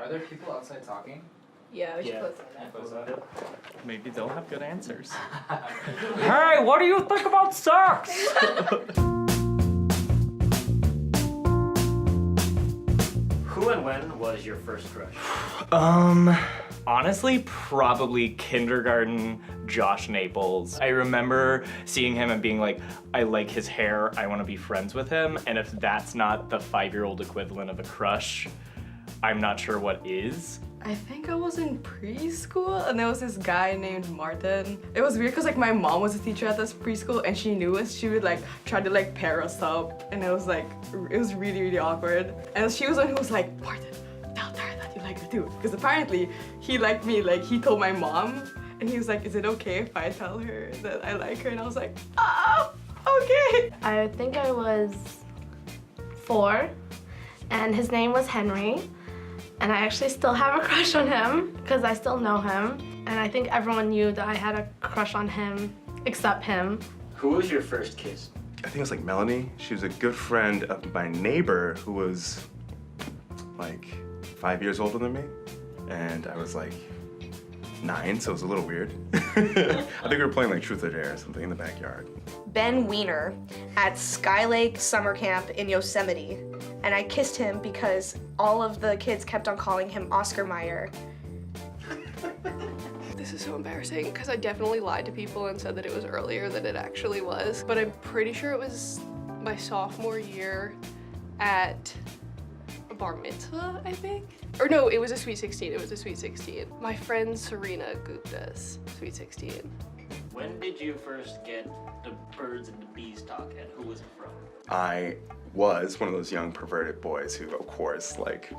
Are there people outside talking? Yeah, we should close that. Maybe they'll have good answers. Hey, what do you think about sex? Who and when was your first crush? Honestly, probably kindergarten Josh Naples. I remember seeing him and being like, I like his hair, I want to be friends with him. And if that's not the 5-year-old equivalent of a crush, I'm not sure what is. I think I was in preschool and there was this guy named Martin. It was weird because like my mom was a teacher at this preschool and she knew us. She would like try to like pair us up and it was really, really awkward. And she was the one who was like, Martin, tell Tara that you like her too. Because apparently he liked me, like he told my mom and he was like, is it okay if I tell her that I like her? And I was like, oh, okay. I think I was 4 and his name was Henry. And I actually still have a crush on him because I still know him. And I think everyone knew that I had a crush on him except him. Who was your first kiss? I think it was like Melanie. She was a good friend of my neighbor who was like 5 years older than me. And I was like 9, so it was a little weird. I think we were playing like Truth or Dare or something in the backyard. Ben Wiener at Skylake Summer Camp in Yosemite. And I kissed him because all of the kids kept on calling him Oscar Mayer. This is so embarrassing because I definitely lied to people and said that it was earlier than it actually was. But I'm pretty sure it was my sophomore year at a bar mitzvah, I think. Or no, it was a Sweet 16. It was a Sweet 16. My friend Serena Gupta's Sweet 16. When did you first get the birds and the bees talk, and who was it from? I was one of those young perverted boys who, of course, like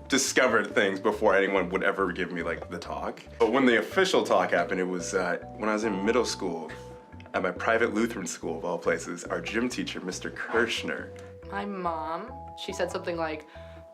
discovered things before anyone would ever give me like the talk. But when the official talk happened, it was when I was in middle school at my private Lutheran school of all places. Our gym teacher, Mr. Kirshner. My mom, she said something like,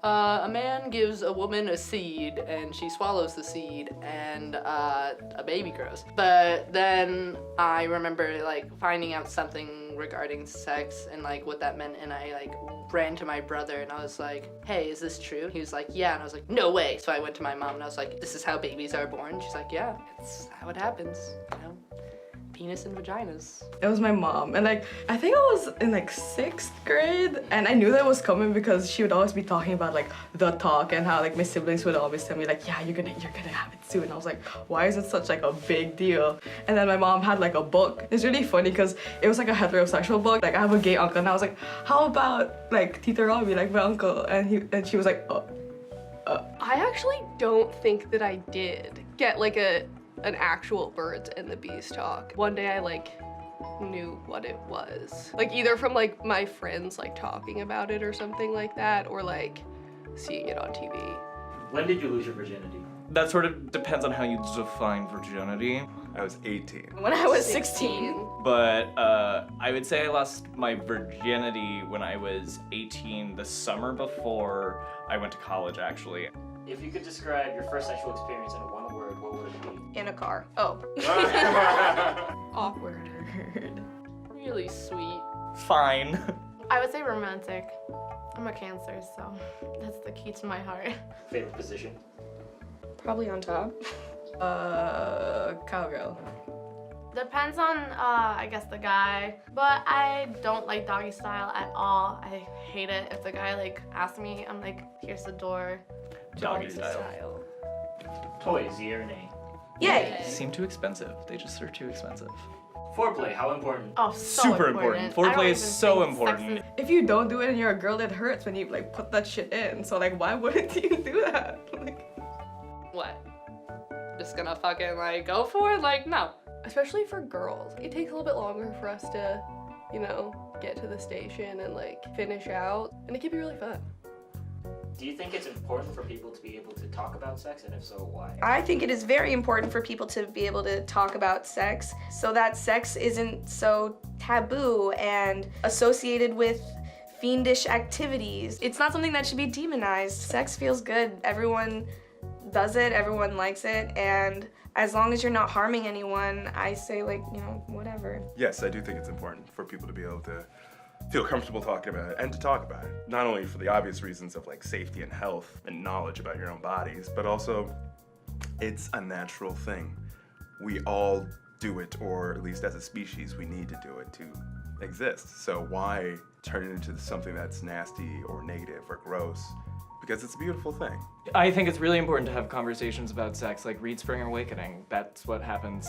a man gives a woman a seed and she swallows the seed and a baby grows. But then I remember like finding out something regarding sex and like what that meant, and I like ran to my brother and I was like, hey, is this true? He was like, yeah, and I was like, no way. So I went to my mom and I was like, this is how babies are born? She's like, yeah, it's how it happens, you know? Penis and vaginas. It was my mom, and like I think I was in like 6th grade, and I knew that was coming because she would always be talking about like the talk and how like my siblings would always tell me like, yeah, you're gonna have it soon. And I was like, why is it such like a big deal? And then my mom had like a book. It's really funny because it was like a heterosexual book. Like I have a gay uncle, and I was like, how about like Tita Robbie, like my uncle? And she was like, I actually don't think that I did get like an actual birds and the bees talk. One day I like knew what it was. Like either from like my friends like talking about it or something like that, or like seeing it on TV. When did you lose your virginity? That sort of depends on how you define virginity. I was 18. When I was 16. But I would say I lost my virginity when I was 18, the summer before I went to college, actually. If you could describe your first sexual experience in one word, what would it be? In a car. Oh. Awkward. Really sweet. Fine. I would say romantic. I'm a Cancer, so that's the key to my heart. Favorite position? Probably on top. Cowgirl. Depends on, I guess, the guy. But I don't like doggy style at all. I hate it. If the guy like asks me, I'm like, here's the door. Doggy style. Toys, yeah or nay? Yay! They seem too expensive. They just are too expensive. Foreplay, how important? Oh, so Super important. I don't Foreplay is even so think important. sex If you don't do it and you're a girl, it hurts when you like put that shit in. So like, why wouldn't you do that? Like, What? Just gonna fucking like go for it? Like, no. Especially for girls. It takes a little bit longer for us to, you know, get to the station and like finish out, and it can be really fun. Do you think it's important for people to be able to talk about sex, and if so, why? I think it is very important for people to be able to talk about sex so that sex isn't so taboo and associated with fiendish activities. It's not something that should be demonized. Sex feels good. Everyone does it, everyone likes it, and as long as you're not harming anyone, I say like, you know, whatever. Yes, I do think it's important for people to be able to feel comfortable talking about it and to talk about it. Not only for the obvious reasons of like safety and health and knowledge about your own bodies, but also it's a natural thing. We all do it, or at least as a species, we need to do it to exist. So why turn it into something that's nasty or negative or gross? Because it's a beautiful thing. I think it's really important to have conversations about sex, like read Spring Awakening. That's what happens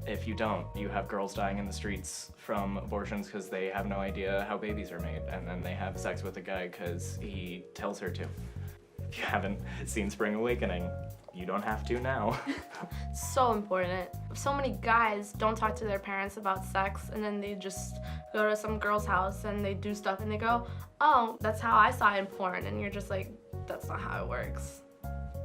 if you don't. You have girls dying in the streets from abortions because they have no idea how babies are made, and then they have sex with a guy because he tells her to. If you haven't seen Spring Awakening, you don't have to now. So important. So many guys don't talk to their parents about sex, and then they just go to some girl's house and they do stuff and they go, oh, that's how I saw it in porn, and you're just like, that's not how it works.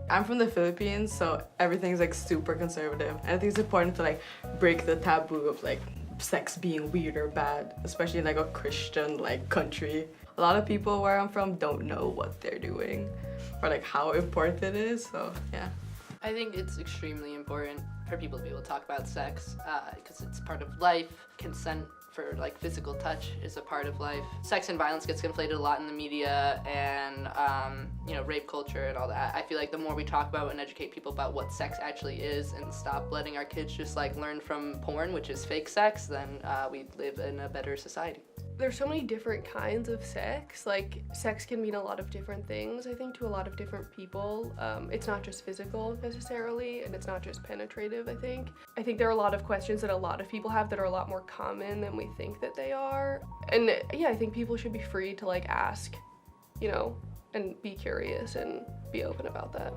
I'm from the Philippines, so everything's like super conservative. And I think it's important to like break the taboo of like sex being weird or bad, especially in like a Christian like country. A lot of people where I'm from don't know what they're doing or like how important it is, so yeah. I think it's extremely important for people to be able to talk about sex because it's part of life. Consent for like physical touch is a part of life. Sex and violence gets conflated a lot in the media, and rape culture and all that. I feel like the more we talk about and educate people about what sex actually is and stop letting our kids just like learn from porn, which is fake sex, then we live in a better society. There's so many different kinds of sex. Like, sex can mean a lot of different things, I think, to a lot of different people. It's not just physical necessarily, and it's not just penetrative, I think. I think there are a lot of questions that a lot of people have that are a lot more common than we think that they are. And yeah, I think people should be free to like ask, and be curious and be open about that.